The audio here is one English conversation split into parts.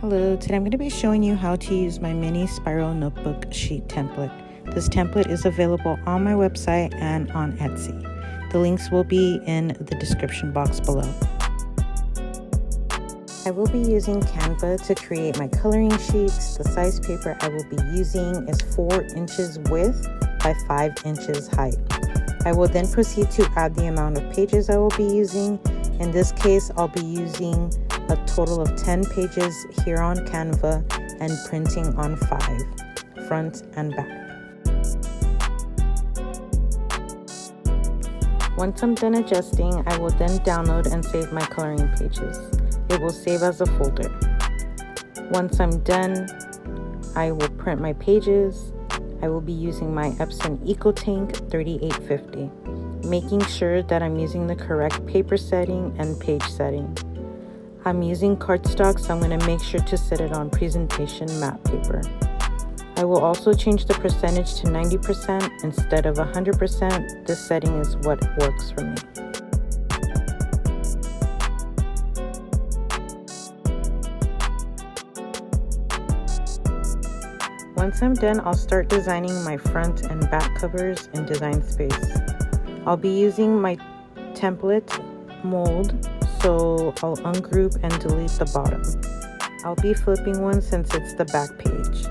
Hello, today I'm going to be showing you how to use my mini spiral notebook sheet template. This template is available on my website and on Etsy. The links will be in the description box below. I will be using Canva to create my coloring sheets. The size paper I will be using is 4 inches width by 5 inches height. I will then proceed to add the amount of pages I will be using. In this case, I'll be using a total of 10 pages here on Canva and printing on 5, front and back. Once I'm done adjusting, I will then download and save my coloring pages. It will save as a folder. Once I'm done, I will print my pages. I will be using my Epson EcoTank 3850, making sure that I'm using the correct paper setting and page setting. I'm using cardstock, so I'm going to make sure to set it on presentation matte paper. I will also change the percentage to 90% instead of 100%. This setting is what works for me. Once I'm done, I'll start designing my front and back covers in Design Space. I'll be using my template mold, so I'll ungroup and delete the bottom. I'll be flipping one since it's the back page.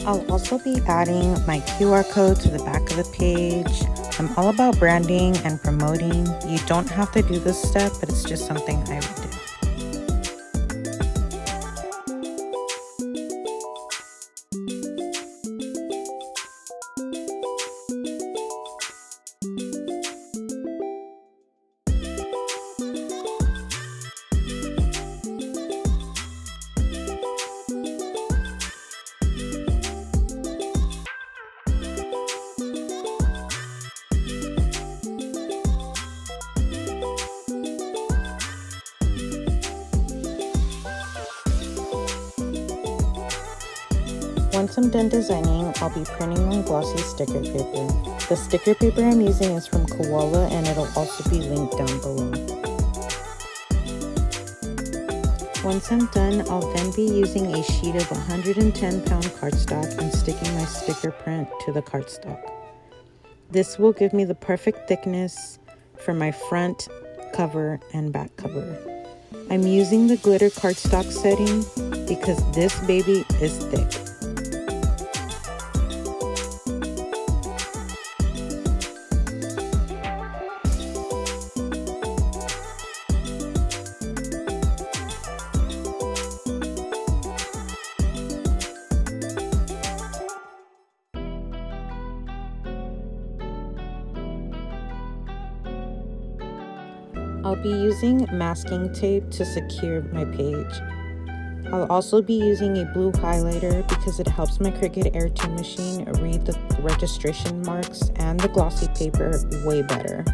I'll also be adding my QR code to the back of the page. I'm all about branding and promoting. You don't have to do this step, but it's just something I would do. Once I'm done designing, I'll be printing on glossy sticker paper. The sticker paper I'm using is from Koala, and it'll also be linked down below. Once I'm done, I'll then be using a sheet of 110-pound cardstock and sticking my sticker print to the cardstock. This will give me the perfect thickness for my front cover and back cover. I'm using the glitter cardstock setting because this baby is thick. I'll be using masking tape to secure my page. I'll also be using a blue highlighter because it helps my Cricut Air 2 machine read the registration marks and the glossy paper way better.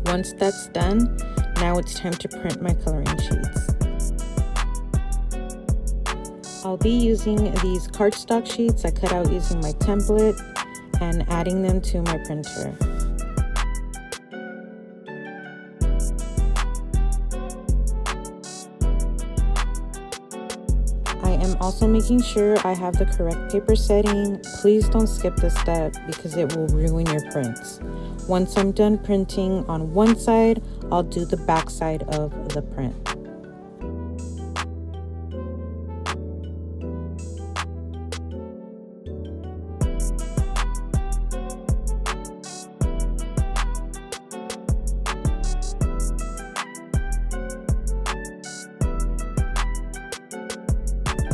Once that's done, now it's time to print my coloring sheets. I'll be using these cardstock sheets I cut out using my template and adding them to my printer. I am also making sure I have the correct paper setting. Please don't skip this step because it will ruin your prints. Once I'm done printing on one side, I'll do the back side of the print.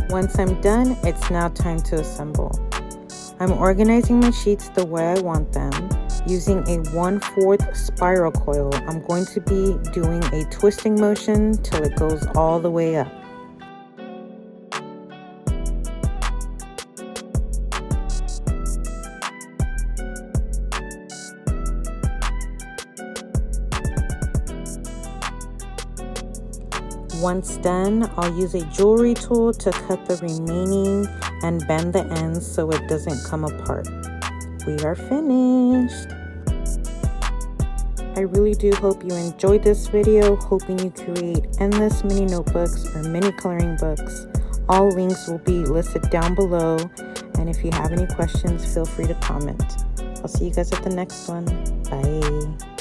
Once I'm done, it's now time to assemble. I'm organizing my sheets the way I want them. Using a 1/4 spiral coil, I'm going to be doing a twisting motion till it goes all the way up. Once done, I'll use a jewelry tool to cut the remaining and bend the ends so it doesn't come apart. We are finished. I really do hope you enjoyed this video, hoping you create endless mini notebooks or mini coloring books. All links will be listed down below, and if you have any questions, feel free to comment. I'll see you guys at the next one. Bye.